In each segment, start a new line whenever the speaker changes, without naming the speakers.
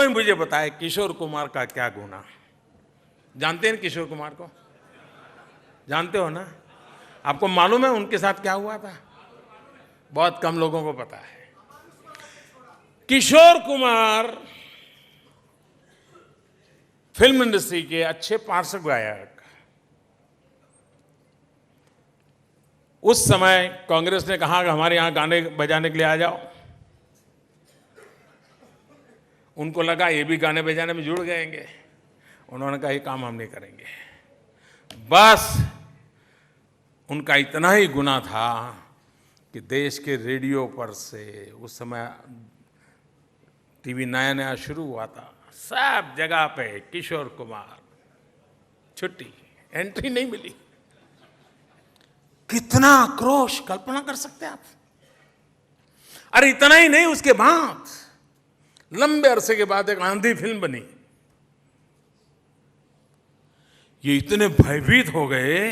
मुझे बताए किशोर कुमार का क्या गुनाह। जानते हैं किशोर कुमार को? जानते हो ना? आपको मालूम है उनके साथ क्या हुआ था? बहुत कम लोगों को पता है। किशोर कुमार फिल्म इंडस्ट्री के अच्छे पार्श्व गायक, उस समय कांग्रेस ने कहा कि हमारे यहां गाने बजाने के लिए आ जाओ। उनको लगा ये भी गाने बजाने में जुड़ गएंगे। उन्होंने कहा ये काम हम नहीं करेंगे। बस उनका इतना ही गुनाह था कि देश के रेडियो पर से, उस समय टीवी नया नया शुरू हुआ था, सब जगह पे किशोर कुमार, छुट्टी, एंट्री नहीं मिली। कितना आक्रोश कल्पना कर सकते हैं आप? अरे इतना ही नहीं, उसके बाद लंबे अरसे के बाद एक आंधी फिल्म बनी। ये इतने भयभीत हो गए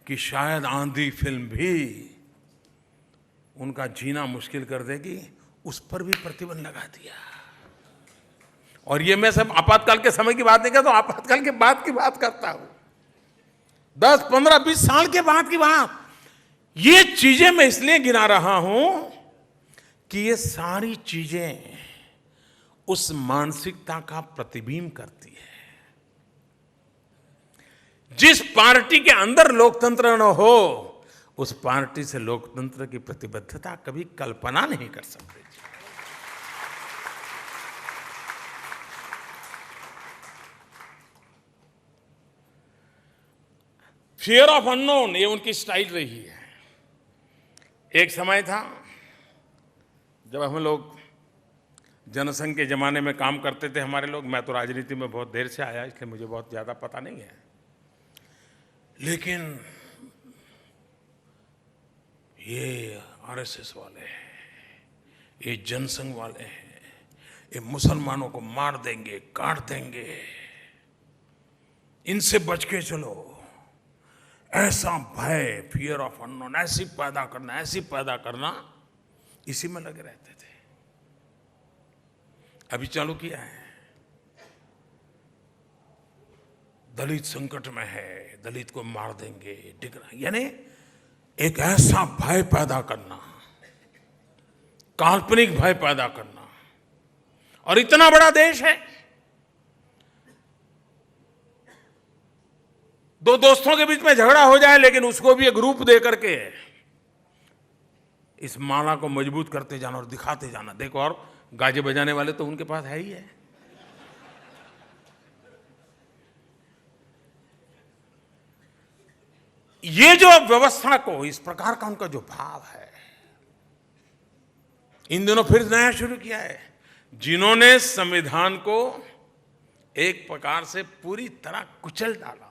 कि शायद आंधी फिल्म भी उनका जीना मुश्किल कर देगी, उस पर भी प्रतिबंध लगा दिया। और ये मैं सब आपातकाल के समय की बात नहीं करता, आपातकाल के बाद की बात करता हूं। 10, 15, 20 साल के बाद की बात। ये चीजें मैं इसलिए गिना रहा हूं कि ये सारी चीजें उस मानसिकता का प्रतिबिंब करती है। जिस पार्टी के अंदर लोकतंत्र न हो, उस पार्टी से लोकतंत्र की प्रतिबद्धता कभी कल्पना नहीं कर सकते। फियर ऑफ अननोन, ये उनकी स्टाइल रही है। एक समय था जब हम लोग जनसंघ के जमाने में काम करते थे, हमारे लोग। मैं तो राजनीति में बहुत देर से आया, इसलिए मुझे बहुत ज्यादा पता नहीं है। लेकिन ये आरएसएस वाले हैं, ये जनसंघ वाले हैं, ये मुसलमानों को मार देंगे, काट देंगे, इनसे बच के चलो। ऐसा भय, फियर ऑफ अननोन, ऐसी पैदा करना, इसी में लगे रहते थे। अभी चालू किया है, दलित संकट में है, दलित को मार देंगे, यानी एक ऐसा भय पैदा करना, काल्पनिक भय पैदा करना। और इतना बड़ा देश है, दो दोस्तों के बीच में झगड़ा हो जाए, लेकिन उसको भी एक रूप दे करके इस माला को मजबूत करते जाना और दिखाते जाना। देखो, और गाजे बजाने वाले तो उनके पास है ही है। ये जो व्यवस्था को, इस प्रकार का उनका जो भाव है, इन दिनों फिर नया शुरू किया है। जिन्होंने संविधान को एक प्रकार से पूरी तरह कुचल डाला,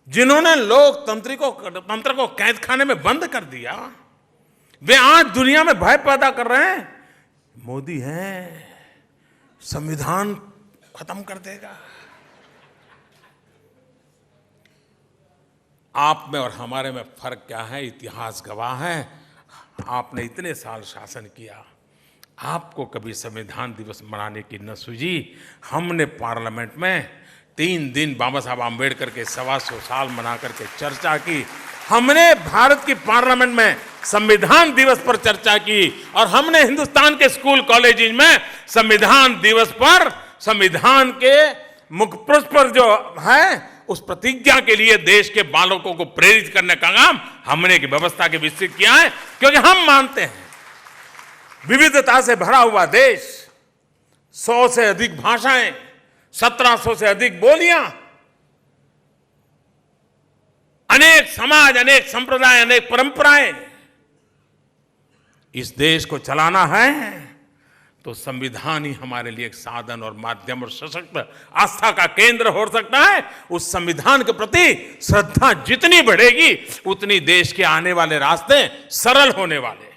जिन्होंने तंत्र को कैद खाने में बंद कर दिया, वे आज दुनिया में भय पैदा कर रहे हैं। मोदी है, संविधान खत्म कर देगा। आप में और हमारे में फर्क क्या है? इतिहास गवाह है। आपने इतने साल शासन किया, आपको कभी संविधान दिवस मनाने की न सूझी। हमने पार्लियामेंट में 3 दिन बाबा साहब आम्बेडकर के 125 साल मना करके चर्चा की। हमने भारत की पार्लियामेंट में संविधान दिवस पर चर्चा की, और हमने हिंदुस्तान के स्कूल कॉलेज में संविधान दिवस पर संविधान के मुखपृष्ठ पर जो है, उस प्रतिज्ञा के लिए देश के बालकों को प्रेरित करने का काम हमने की व्यवस्था के विकसित किया है। क्योंकि हम मानते हैं विविधता से भरा हुआ देश, 100 से अधिक भाषाएं, 1700 से अधिक बोलियां, अनेक समाज, अनेक संप्रदाय, अनेक परंपराएं। इस देश को चलाना है तो संविधान ही हमारे लिए एक साधन और माध्यम और सशक्त आस्था का केंद्र हो सकता है। उस संविधान के प्रति श्रद्धा जितनी बढ़ेगी, उतनी देश के आने वाले रास्ते सरल होने वाले।